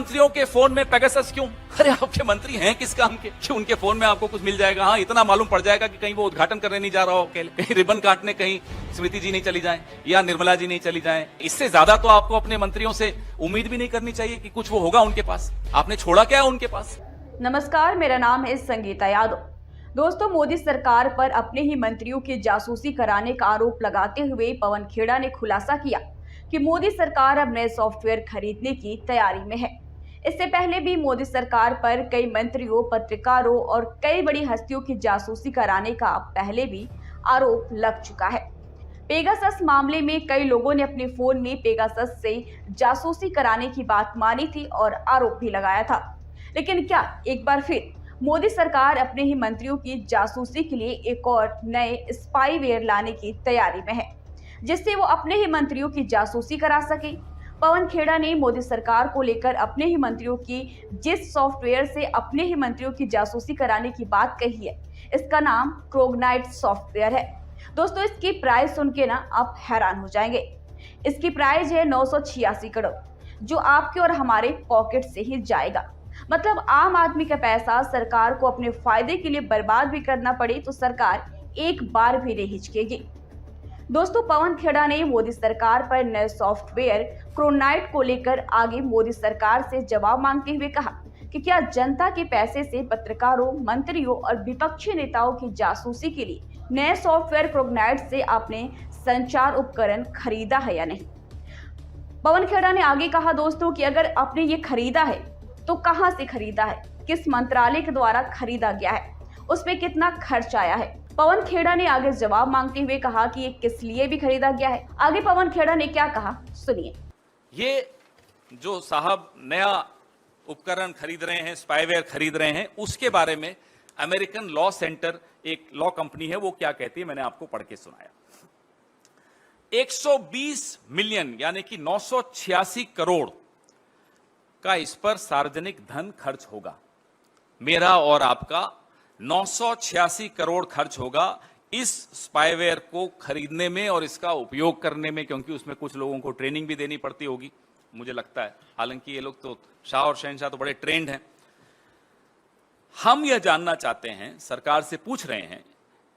मंत्रियों के फोन में पेगासस क्यों? अरे आपके मंत्री हैं किस काम के कि उनके फोन में आपको कुछ मिल जाएगा? हाँ, इतना मालूम पड़ जाएगा कि कहीं वो उद्घाटन करने नहीं जा रहा हो अकेले, कहीं रिबन काटने कहीं स्मृति जी नहीं चली जाए या निर्मला जी नहीं चली जाए। इससे ज्यादा तो आपको अपने मंत्रियों से उम्मीद भी नहीं करनी चाहिए कि कुछ वो होगा उनके पास। आपने छोड़ा क्या है उनके पास? नमस्कार, मेरा नाम है संगीता यादव। दोस्तों, मोदी सरकार पर अपने ही मंत्रियों की जासूसी कराने का आरोप लगाते हुए पवन खेड़ा ने खुलासा किया कि मोदी सरकार अब नए सॉफ्टवेयर खरीदने की तैयारी में है। इससे पहले भी मोदी सरकार पर कई मंत्रियों, पत्रकारों और कई बड़ी हस्तियों की जासूसी कराने का पहले भी आरोप लग चुका है। पेगासस मामले में कई लोगों ने अपने फोन में पेगासस से जासूसी कराने की बात मानी थी और आरोप भी लगाया था। लेकिन क्या एक बार फिर मोदी सरकार अपने ही मंत्रियों की जासूसी के लिए एक और नए स्पाईवेयर लाने की तैयारी में है, जिससे वो अपने ही मंत्रियों की जासूसी करा सके? पवन खेड़ा ने मोदी सरकार को लेकर अपने ही मंत्रियों की जिस सॉफ्टवेयर से अपने ही मंत्रियों की जासूसी कराने की बात कही है, इसका नाम कोग्नाइट सॉफ्टवेयर है। दोस्तों, इसकी प्राइस सुन के ना आप हैरान हो जाएंगे। इसकी प्राइस है 986 करोड़, जो आपके और हमारे पॉकेट से ही जाएगा। मतलब आम आदमी का पैसा सरकार को अपने फायदे के लिए बर्बाद भी करना पड़े तो सरकार एक बार भी नहीं हिचकेगी। दोस्तों, पवन खेड़ा ने मोदी सरकार पर नए सॉफ्टवेयर कोग्नाइट को लेकर आगे मोदी सरकार से जवाब मांगते हुए कहा कि क्या जनता के पैसे से पत्रकारों, मंत्रियों और विपक्षी नेताओं की जासूसी के लिए नए सॉफ्टवेयर कोग्नाइट से आपने संचार उपकरण खरीदा है या नहीं? पवन खेड़ा ने आगे कहा दोस्तों कि अगर आपने ये खरीदा है तो कहां से खरीदा है, किस मंत्रालय के द्वारा खरीदा गया है, उसमें कितना खर्च आया है? पवन खेड़ा ने आगे जवाब मांगते हुए कहा कि ये किस लिए भी खरीदा गया है। आगे पवन खेड़ा ने क्या कहा, सुनिए। ये जो साहब नया उपकरण खरीद रहे हैं, स्पाईवेयर खरीद रहे हैं, उसके बारे में अमेरिकन लॉ सेंटर एक लॉ कंपनी है, वो क्या कहती है मैंने आपको पढ़ के सुनाया। 120 मिलियन यानी कि 986 करोड़ का इस पर सार्वजनिक धन खर्च होगा। मेरा और आपका 986 करोड़ खर्च होगा इस स्पाईवेयर को खरीदने में और इसका उपयोग करने में, क्योंकि उसमें कुछ लोगों को ट्रेनिंग भी देनी पड़ती होगी, मुझे लगता है। हालांकि ये लोग तो शाह और शहनशाह तो बड़े ट्रेंड हैं। हम यह जानना चाहते हैं, सरकार से पूछ रहे हैं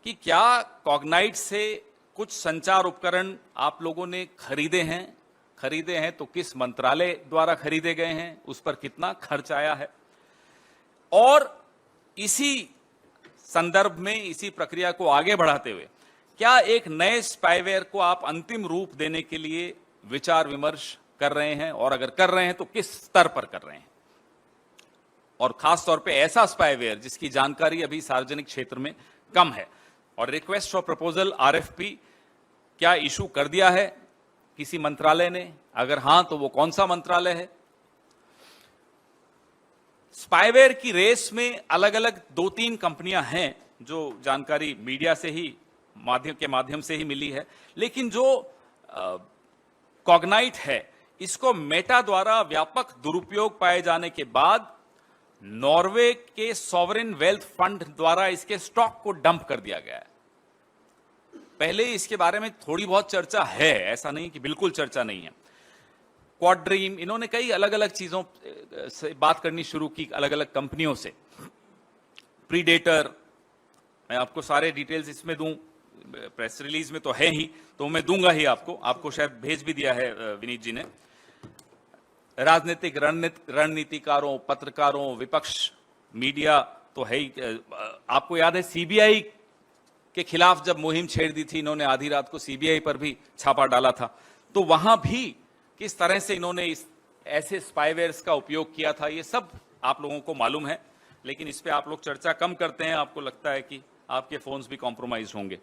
कि क्या कोग्नाइट से कुछ संचार उपकरण आप लोगों ने खरीदे हैं तो किस मंत्रालय द्वारा खरीदे गए हैं, उस पर कितना खर्च आया है? और इसी संदर्भ में, इसी प्रक्रिया को आगे बढ़ाते हुए, क्या एक नए स्पाईवेयर को आप अंतिम रूप देने के लिए विचार विमर्श कर रहे हैं, और अगर कर रहे हैं तो किस स्तर पर कर रहे हैं? और खास तौर पे ऐसा स्पाईवेयर जिसकी जानकारी अभी सार्वजनिक क्षेत्र में कम है। और रिक्वेस्ट फॉर प्रपोजल RFP क्या इशू कर दिया है किसी मंत्रालय ने? अगर हां तो वो कौन सा मंत्रालय है? स्पाईवेयर की रेस में अलग अलग 2-3 कंपनियां हैं, जो जानकारी मीडिया से ही माध्यम से ही मिली है। लेकिन जो कोग्नाइट है, इसको मेटा द्वारा व्यापक दुरुपयोग पाए जाने के बाद नॉर्वे के सॉवरेन वेल्थ फंड द्वारा इसके स्टॉक को डंप कर दिया गया है। पहले इसके बारे में थोड़ी बहुत चर्चा है, ऐसा नहीं कि बिल्कुल चर्चा नहीं है। क्वाड्रीम, इन्होंने कई अलग अलग चीजों से बात करनी शुरू की, अलग अलग कंपनियों से। प्रीडेटर, मैं आपको सारे डिटेल्स इसमें दूं, प्रेस रिलीज में तो है ही, तो मैं दूंगा ही आपको शायद भेज भी दिया है विनीत जी ने। राजनीतिक रणनीतिकारों, पत्रकारों, विपक्ष, मीडिया तो है ही। आपको याद है CBI के खिलाफ जब मुहिम छेड़ दी थी इन्होंने, आधी रात को CBI पर भी छापा डाला था, तो वहां भी किस तरह से इन्होंने इस ऐसे स्पाईवेयर्स का उपयोग किया था, ये सब आप लोगों को मालूम है। लेकिन इस पे आप लोग चर्चा कम करते हैं, आपको लगता है कि आपके फोन्स भी कॉम्प्रोमाइज होंगे।